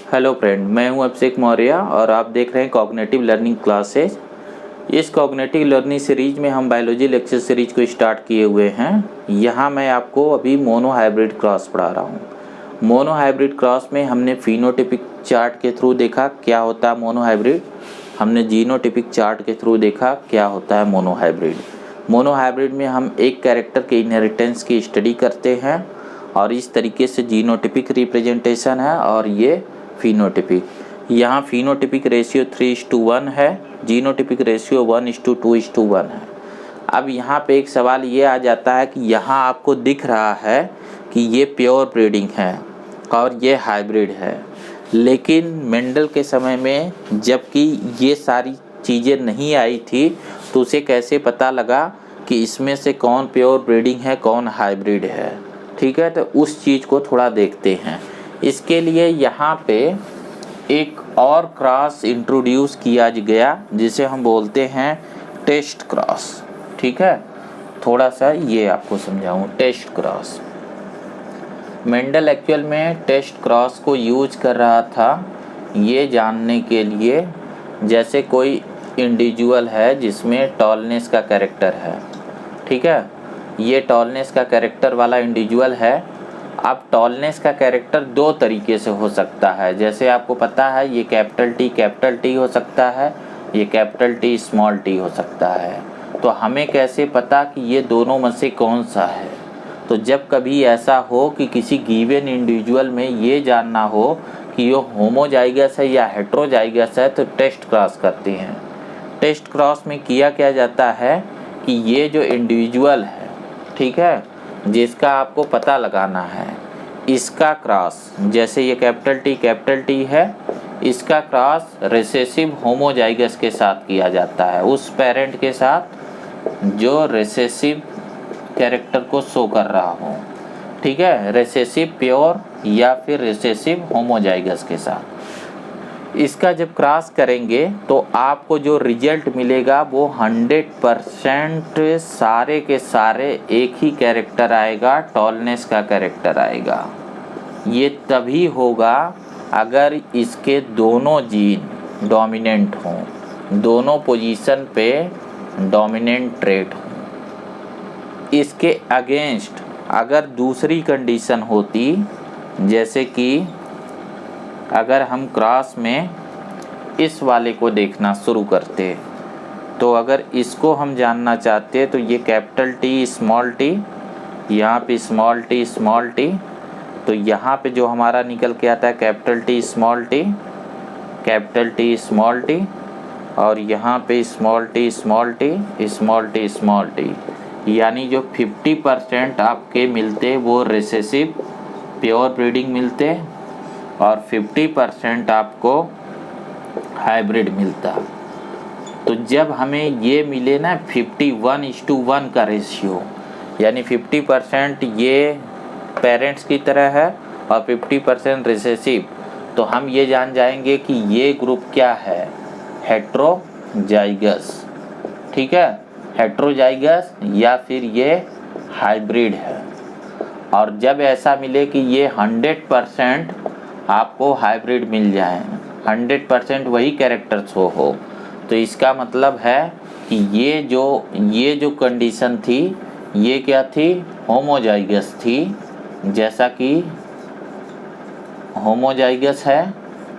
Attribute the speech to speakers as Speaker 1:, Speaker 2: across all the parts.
Speaker 1: Hello friend, मैं हूं अभिषेक मौर्य और आप देख रहे हैं कॉग्निटिव लर्निंग क्लासेस। इस कॉग्निटिव लर्निंग सीरीज में हम बायोलॉजी लेक्चर सीरीज को स्टार्ट किए हुए हैं। यहां मैं आपको अभी मोनो हाइब्रिड क्रॉस पढ़ा रहा हूं। मोनो हाइब्रिड क्रॉस में हमने फिनोटिपिक चार्ट के थ्रू देखा क्या होता है मोनो हाइब्रिड। हमने जीनोटिपिक चार्ट के थ्रू देखा क्या होता है मोनो हाइब्रिड। मोनो हाइब्रिड में हम एक कैरेक्टर के इनहेरिटेंस की स्टडी करते हैं और इस तरीके से जीनोटिपिक रिप्रेजेंटेशन है और ये फिनोटिपिक। यहाँ फिनोटिपिक रेशियो 3:1 है, जीनोटिपिक रेशियो 1:2:1 है। अब यहाँ पे एक सवाल ये आ जाता है कि यहाँ आपको दिख रहा है कि ये प्योर ब्रीडिंग है और ये हाइब्रिड है, लेकिन मेंडल के समय में जबकि ये सारी चीज़ें नहीं आई थी तो उसे कैसे पता लगा कि इसमें से कौन प्योर ब्रीडिंग है कौन हाइब्रिड है। ठीक है, तो उस चीज़ को थोड़ा देखते हैं। इसके लिए यहाँ पे एक और क्रॉस इंट्रोड्यूस किया गया जिसे हम बोलते हैं टेस्ट क्रॉस। ठीक है, थोड़ा सा ये आपको समझाऊँ। टेस्ट क्रॉस, मेंडल एक्चुअल में टेस्ट क्रॉस को यूज कर रहा था ये जानने के लिए जैसे कोई इंडिविजुअल है जिसमें टॉलनेस का कैरेक्टर है। ठीक है, ये टॉलनेस का कैरेक्टर वाला इंडिविजुअल है। अब टॉलनेस का कैरेक्टर दो तरीके से हो सकता है, जैसे आपको पता है ये कैपिटल टी हो सकता है, ये कैपिटल टी स्मॉल टी हो सकता है। तो हमें कैसे पता कि ये दोनों में से कौन सा है। तो जब कभी ऐसा हो कि किसी गिवन इंडिविजुअल में ये जानना हो कि ये होमोजाइगस है या हेट्रोजाइगस है तो टेस्ट क्रॉस करते हैं। टेस्ट क्रॉस में किया क्या जाता है कि ये जो इंडिविजुअल है, ठीक है, जिसका आपको पता लगाना है, इसका क्रॉस, जैसे ये कैपिटल टी है, इसका क्रॉस रिसेसिव होमोजाइगस के साथ किया जाता है, उस पेरेंट के साथ जो रिसेसिव कैरेक्टर को शो कर रहा हो। ठीक है, रिसेसिव प्योर या फिर रिसेसिव होमोजाइगस के साथ। इसका जब क्रॉस करेंगे तो आपको जो रिजल्ट मिलेगा वो 100% सारे के सारे एक ही कैरेक्टर आएगा, टॉलनेस का कैरेक्टर आएगा। ये तभी होगा अगर इसके दोनों जीन डोमिनेंट हों, दोनों पोजीशन पे डोमिनेंट ट्रेट हों। इसके अगेंस्ट अगर दूसरी कंडीशन होती, जैसे कि अगर हम क्रॉस में इस वाले को देखना शुरू करते, तो अगर इसको हम जानना चाहते तो ये कैपिटल टी स्मॉल टी, यहाँ पे स्मॉल टी, तो यहाँ पे जो हमारा निकल के आता है कैपिटल टी स्मॉल टी, और यहाँ पे स्मॉल टी, यानी जो 50% आपके मिलते वो रिसेसिव प्योर ब्रीडिंग मिलते और 50% आपको हाइब्रिड मिलता। तो जब हमें ये मिले ना 51:1 का रेशियो, यानी 50% ये पेरेंट्स की तरह है और 50% रिसेसिव, तो हम ये जान जाएंगे कि ये ग्रुप क्या है, हेट्रोजाइगस। ठीक है, हेट्रोजाइगस या फिर ये हाइब्रिड है। और जब ऐसा मिले कि ये 100% आपको हाइब्रिड मिल जाए, 100% वही कैरेक्टर शो हो, तो इसका मतलब है कि ये जो कंडीशन थी ये क्या थी, होमोजाइगस थी, जैसा कि होमोजाइगस है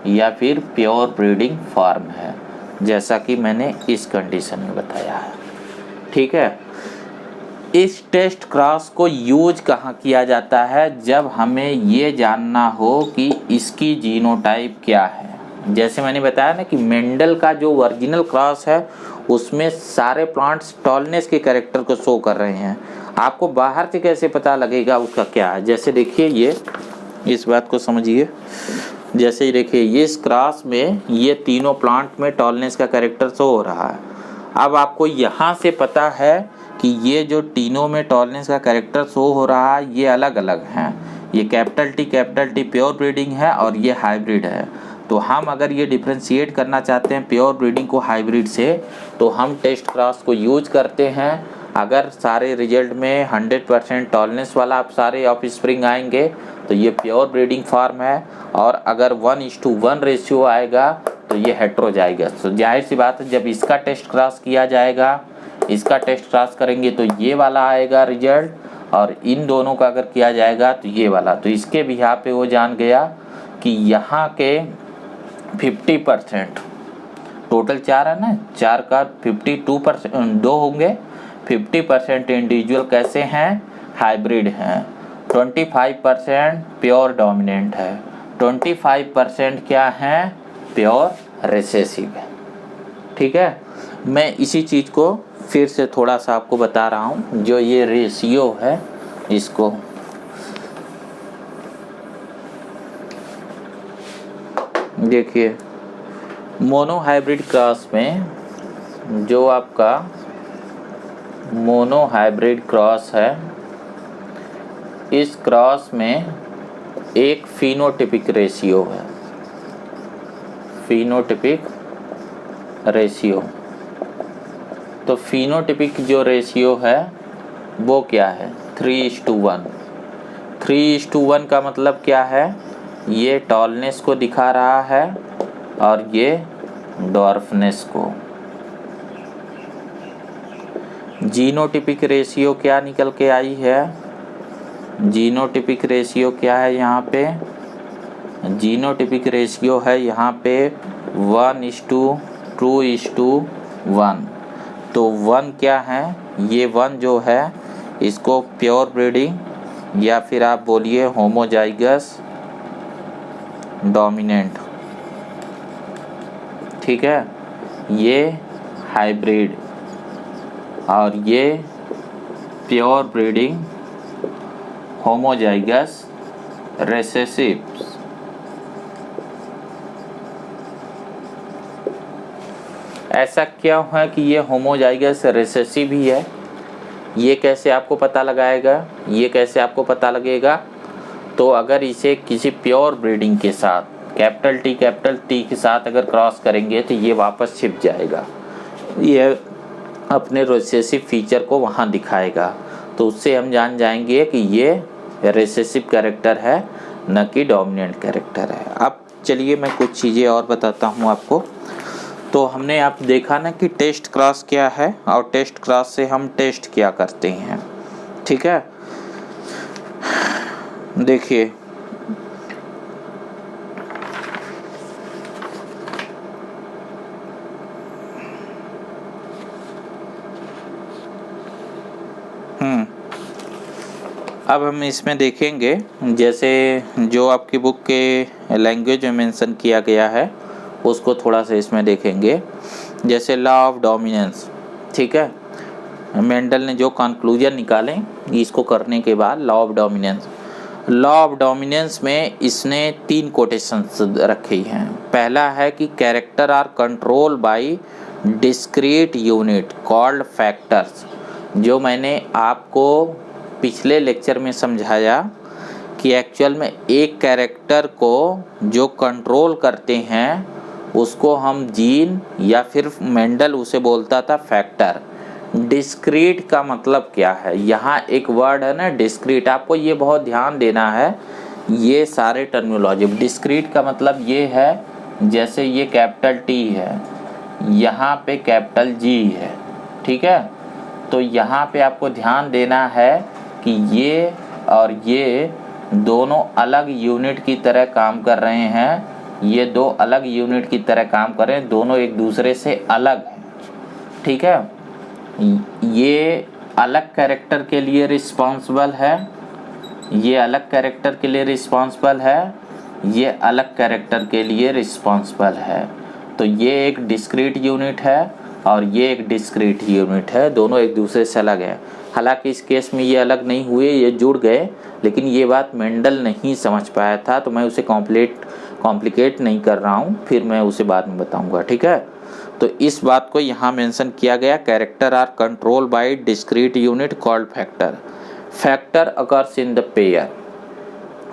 Speaker 1: या फिर प्योर ब्रीडिंग फॉर्म है, जैसा कि मैंने इस कंडीशन में बताया है। ठीक है, इस टेस्ट क्रॉस को यूज कहाँ किया जाता है, जब हमें ये जानना हो कि इसकी जीनोटाइप क्या है। जैसे मैंने बताया ना कि मेंडल का जो ओरिजिनल क्रॉस है उसमें सारे प्लांट्स टॉलनेस के कैरेक्टर को शो कर रहे हैं। आपको बाहर से कैसे पता लगेगा उसका क्या है। जैसे देखिए, ये इस बात को समझिए, जैसे ही देखिए ये इस क्रॉस में ये तीनों प्लांट में टॉलनेस का कैरेक्टर शो हो रहा है। अब आपको यहाँ से पता है कि ये जो तीनों में टॉलरेंस का कैरेक्टर शो हो रहा है ये अलग अलग हैं, ये कैपिटल टी प्योर ब्रीडिंग है और ये हाइब्रिड है। तो हम अगर ये डिफ्रेंशिएट करना चाहते हैं प्योर ब्रीडिंग को हाइब्रिड से, तो हम टेस्ट क्रॉस को यूज करते हैं। अगर सारे रिजल्ट में 100% टॉलरेंस वाला आप सारे ऑफस्प्रिंग आएंगे तो ये प्योर ब्रीडिंग फार्म है, और अगर 1:1 रेशियो आएगा तो ये हेटेरोजाइगस। तो जाहिर सी बात है, जब इसका टेस्ट क्रॉस किया जाएगा, इसका टेस्ट क्रॉस करेंगे तो ये वाला आएगा रिजल्ट, और इन दोनों का अगर किया जाएगा तो ये वाला। तो इसके भी यहाँ पे वो जान गया कि यहाँ के 50%, टोटल 4 है ना, 4 का 52% 2 होंगे, 50% इंडिविजुअल कैसे हैं, हाइब्रिड हैं, 25% प्योर डोमिनेंट है, 25% क्या हैं, प्योर रिसेसिव है। ठीक है, मैं इसी चीज़ को फिर से थोड़ा सा आपको बता रहा हूँ। जो ये रेशियो है, इसको देखिए, मोनो हाइब्रिड क्रॉस में जो आपका मोनो हाइब्रिड क्रॉस है, इस क्रॉस में एक फिनोटिपिक रेशियो है, फिनोटिपिक रेशियो। तो फिनोटिपिक जो रेशियो है वो क्या है, 3:1। 3:1 का मतलब क्या है, ये टॉलनेस को दिखा रहा है और ये डॉर्फनेस को। जीनोटिपिक रेशियो क्या निकल के आई है, जीनोटिपिक रेशियो क्या है यहाँ पे, जीनोटिपिक रेशियो है यहाँ पे 1:2:1। तो 1 क्या है, ये 1 जो है इसको प्योर ब्रीडिंग या फिर आप बोलिए होमोजाइगस डोमिनेंट, ठीक है, ये हाइब्रिड और ये प्योर ब्रीडिंग होमोजाइगस रिसेसिव। ऐसा क्या है कि ये होमोजाइगस रिसेसिव ही है, ये कैसे आपको पता लगाएगा, ये कैसे आपको पता लगेगा, तो अगर इसे किसी प्योर ब्रीडिंग के साथ कैपिटल टी के साथ अगर क्रॉस करेंगे तो ये वापस छिप जाएगा, ये अपने रिसेसिव फीचर को वहाँ दिखाएगा। तो उससे हम जान जाएंगे कि ये रिसेसिव कैरेक्टर है, न कि डोमिनेंट कैरेक्टर है। अब चलिए मैं कुछ चीज़ें और बताता हूँ आपको। तो हमने आप देखा ना कि टेस्ट क्रॉस क्या है और टेस्ट क्रॉस से हम टेस्ट क्या करते हैं, ठीक है। देखिए अब हम इसमें देखेंगे, जैसे जो आपकी बुक के लैंग्वेज में मेंशन किया गया है उसको थोड़ा सा इसमें देखेंगे। जैसे लॉ ऑफ डोमिनेंस, ठीक है, मेंडल ने जो कंक्लूजन निकाले इसको करने के बाद लॉ ऑफ डोमिनेंस में इसने 3 कोटेशंस रखी हैं। पहला है कि character are control by discrete unit called factors. जो मैंने आपको पिछले लेक्चर में समझाया कि एक्चुअल में एक कैरेक्टर को जो कंट्रोल करते हैं उसको हम जीन या फिर मेंडल उसे बोलता था फैक्टर। डिस्क्रीट का मतलब क्या है, यहाँ एक वर्ड है ना डिस्क्रीट, आपको ये बहुत ध्यान देना है ये सारे टर्मिनोलॉजी। डिस्क्रीट का मतलब ये है, जैसे ये कैपिटल टी है, यहाँ पे कैपिटल जी है, ठीक है। तो यहाँ पे आपको ध्यान देना है कि ये और ये दोनों अलग यूनिट की तरह काम कर रहे हैं, ये 2 अलग यूनिट की तरह काम कर रहे हैं, दोनों एक दूसरे से अलग हैं, ठीक है। ये अलग कैरेक्टर के लिए रिस्पॉन्सिबल है, ये अलग कैरेक्टर के लिए रिस्पॉन्सिबल है, ये अलग कैरेक्टर के लिए रिस्पॉन्सिबल है। तो ये एक डिस्क्रीट यूनिट है और ये एक डिस्क्रीट यूनिट है, दोनों एक दूसरे से अलग हैं। हालांकि इस केस में ये अलग नहीं हुए, ये जुड़ गए, लेकिन ये बात मेंडल नहीं समझ पाया था, तो मैं उसे कॉम्प्लिकेट नहीं कर रहा हूँ, फिर मैं उसे बाद में बताऊँगा, ठीक है। तो इस बात को यहाँ मेंशन किया गया, character are control by discrete unit called factor. Factor occurs in the pair,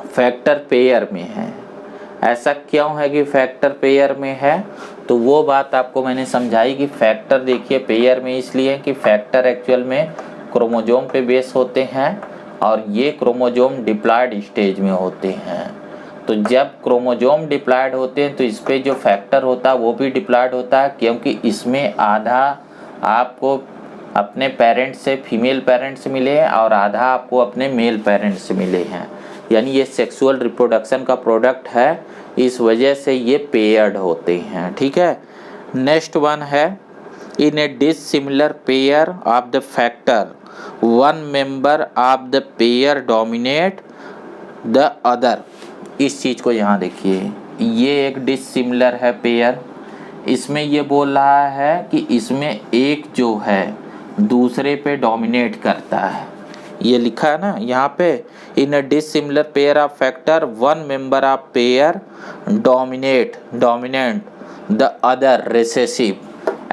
Speaker 1: factor pair में है। ऐसा क्यों है कि फैक्टर पेयर में है, तो वो बात आपको मैंने समझाई कि फैक्टर देखिए पेयर में इसलिए कि फैक्टर एक्चुअल में क्रोमोजोम पे बेस होते हैं और ये क्रोमोजोम डिप्लॉयड स्टेज में होते हैं। तो जब क्रोमोजोम डिप्लॉयड होते हैं तो इस पे जो फैक्टर होता है वो भी डिप्लॉयड होता है, क्योंकि इसमें आधा आपको अपने पेरेंट्स से, फीमेल पेरेंट्स से मिले हैं और आधा आपको अपने मेल पेरेंट्स से मिले हैं, यानी ये सेक्सुअल रिप्रोडक्शन का प्रोडक्ट है, इस वजह से ये पेयर्ड होते हैं। ठीक है, नेक्स्ट वन है in a dissimilar pair of the factor one member of the pair dominate the other. इस चीज़ को यहाँ देखिए, ये एक डिसिमिलर है पेयर, इसमें ये बोल रहा है कि इसमें एक जो है दूसरे पे डोमिनेट करता है, ये लिखा है ना यहाँ पे, in a dissimilar pair of factor one member of pair dominant the other recessive.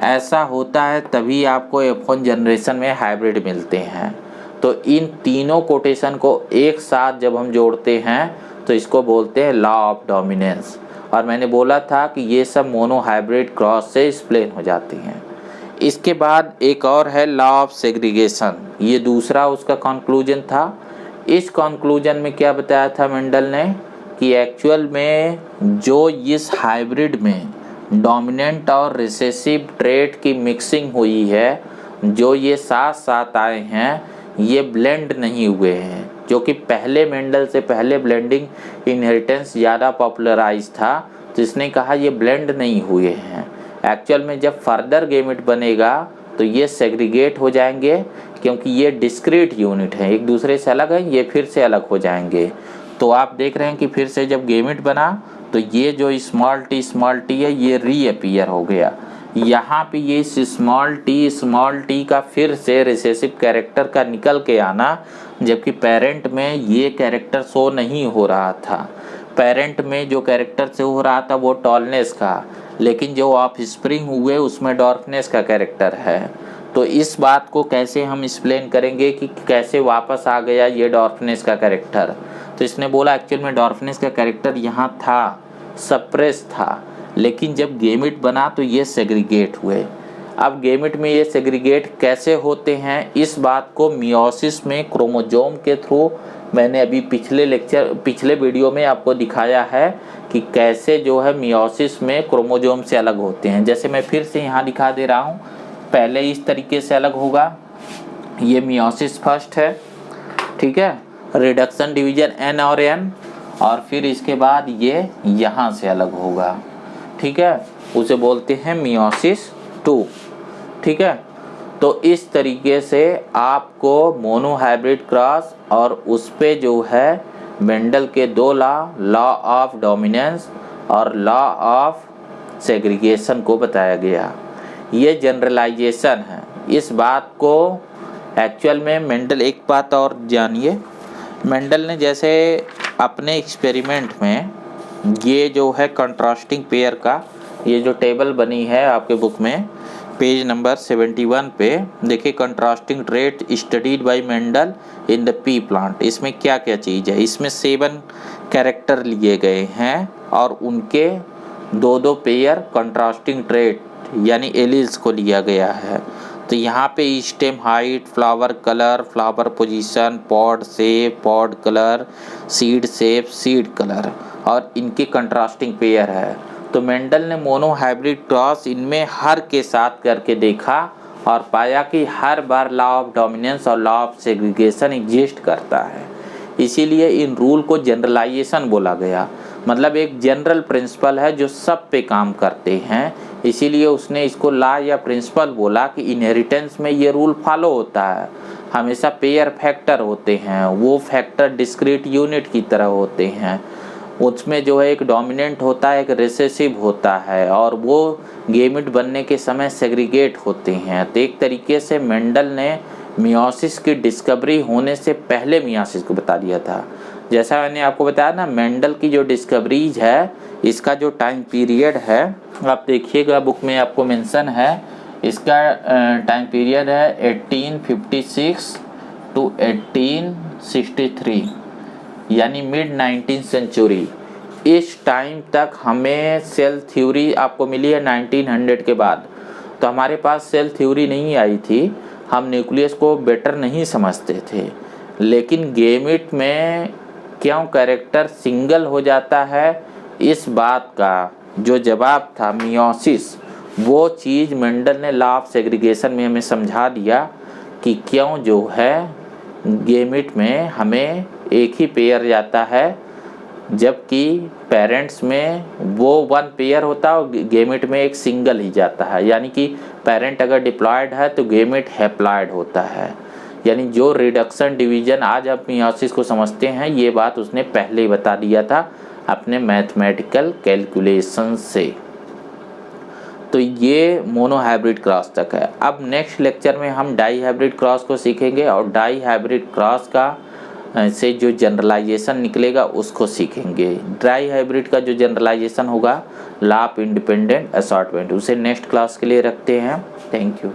Speaker 1: ऐसा होता है तभी आपको F1 जनरेशन में हाइब्रिड मिलते हैं। तो इन तीनों कोटेशन को एक साथ जब हम जोड़ते हैं तो इसको बोलते हैं लॉ ऑफ डोमिनेंस। और मैंने बोला था कि ये सब मोनो हाइब्रिड क्रॉस से एक्सप्लेन हो जाती हैं। इसके बाद एक और है लॉ ऑफ सेग्रीगेशन, ये दूसरा उसका कंक्लूजन था। इस कंक्लूजन में क्या बताया था मेंडल ने कि एक्चुअल में जो इस हाइब्रिड में डोमिनेंट और रिसेसिव ट्रेट की मिक्सिंग हुई है, जो ये साथ साथ आए हैं, ये ब्लेंड नहीं हुए हैं, जो कि पहले मेंडल से पहले ब्लेंडिंग इनहेरिटेंस ज़्यादा पॉपुलराइज था, तो इसने कहा ये ब्लेंड नहीं हुए हैं। एक्चुअल में जब फर्दर गेमेट बनेगा तो ये सेग्रीगेट हो जाएंगे, क्योंकि ये डिस्क्रीट यूनिट है, एक दूसरे से अलग है, ये फिर से अलग हो जाएंगे। तो आप देख रहे हैं कि फिर से जब गेमेट बना तो ये जो स्मॉल टी है ये रीअपीयर हो गया। यहाँ पे ये स्मॉल टी का फिर से रिसेसिव कैरेक्टर का निकल के आना, जबकि पेरेंट में ये कैरेक्टर शो नहीं हो रहा था। पेरेंट में जो कैरेक्टर शो हो रहा था वो टॉलनेस का, लेकिन जो ऑफस्प्रिंग हुए उसमें डॉर्फनेस का कैरेक्टर है। तो इस बात को कैसे हम एक्सप्लेन करेंगे कि कैसे वापस आ गया ये डॉर्फनेस का कैरेक्टर। तो इसने बोला एक्चुअल में डॉर्फनेस का कैरेक्टर यहाँ था, सप्रेस था, लेकिन जब गेमिट बना तो ये सेग्रीगेट हुए। अब गेमिट में ये सेग्रीगेट कैसे होते हैं, इस बात को मियोसिस में क्रोमोजोम के थ्रू मैंने अभी पिछले वीडियो में आपको दिखाया है कि कैसे जो है मियोसिस में क्रोमोजोम से अलग होते हैं। जैसे मैं फिर से यहाँ दिखा दे रहा हूँ, पहले इस तरीके से अलग होगा, ये मियोसिस फर्स्ट है, ठीक है, रिडक्शन डिवीजन N और N, और फिर इसके बाद ये यहाँ से अलग होगा, ठीक है, उसे बोलते हैं मियोसिस 2, ठीक है। तो इस तरीके से आपको मोनो हाइब्रिड क्रॉस और उस पे जो है मेंडल के दो लॉ ऑफ डोमिनेंस और लॉ ऑफ सेग्रीगेशन को बताया गया। ये जनरलाइजेशन है। इस बात को एक्चुअल में मेंडल, एक बात और जानिए, मेंडल ने जैसे अपने एक्सपेरिमेंट में ये जो है कंट्रास्टिंग पेयर का ये जो टेबल बनी है आपके बुक में पेज नंबर 71 पे देखिए, contrasting trait studied by Mendel in the P plant. इसमें क्या क्या चीज़ है, इसमें 7 कैरेक्टर लिए गए हैं और उनके दो पेयर कंट्रास्टिंग ट्रेट यानी एलील्स को लिया गया है। तो यहाँ पे stem height, flower colour, flower position, pod shape, pod colour, seed shape, seed colour, और इनकी कंट्रास्टिंग पेयर है। तो मेंडल ने मोनो हाइब्रिड क्रॉस इनमें हर के साथ करके देखा और पाया कि हर बार लॉ ऑफ डोमिनेंस और लॉ ऑफ सेग्रीगेशन एग्जिस्ट करता है। इसीलिए इन रूल को जनरलाइजेशन बोला गया, मतलब एक जनरल प्रिंसिपल है जो सब पे काम करते हैं। इसीलिए उसने इसको लॉ या प्रिंसिपल बोला कि इनहेरिटेंस में ये रूल फॉलो होता है, हमेशा पेयर फैक्टर होते हैं, वो फैक्टर डिस्क्रीट यूनिट की तरह होते हैं, उसमें जो है एक डोमिनेंट होता है, एक रिसेसिव होता है, और वो गेमिट बनने के समय सेग्रीगेट होते हैं। तो एक तरीके से मेंडल ने मियोसिस की डिस्कवरी होने से पहले मियोसिस को बता दिया था। जैसा मैंने आपको बताया ना, मेंडल की जो डिस्कवरीज है, इसका जो टाइम पीरियड है आप देखिएगा, बुक में आपको मेंशन है, इसका टाइम पीरियड है 1856 टू 1863, यानी मिड 19th सेंचुरी। इस टाइम तक हमें सेल थ्योरी आपको मिली है 1900 के बाद। तो हमारे पास सेल थ्योरी नहीं आई थी, हम न्यूक्लियस को बेटर नहीं समझते थे, लेकिन गैमेट में क्यों कैरेक्टर सिंगल हो जाता है, इस बात का जो जवाब था मियोसिस, वो चीज़ मेंडल ने लॉ ऑफ सेग्रीगेशन में हमें समझा दिया कि क्यों जो है गैमेट में हमें एक ही पेयर जाता है, जबकि पेरेंट्स में वो 1 पेयर होता है और गैमेट में एक सिंगल ही जाता है। यानी कि पेरेंट अगर डिप्लॉयड है तो गैमेट हैप्लॉयड होता है। यानी जो रिडक्शन डिवीजन आज आप मियोसिस को समझते हैं, ये बात उसने पहले ही बता दिया था अपने मैथमेटिकल कैलकुलेशन से। तो ये मोनोहाइब्रिड क्रॉस तक है। अब नेक्स्ट लेक्चर में हम डाई हाइब्रिड क्रॉस को सीखेंगे और डाई हाइब्रिड क्रॉस का से जो जनरलाइजेशन निकलेगा उसको सीखेंगे। डाई हाइब्रिड का जो जनरलाइजेशन होगा लॉ ऑफ इंडिपेंडेंट असॉर्टमेंट, उसे नेक्स्ट क्लास के लिए रखते हैं। Thank you.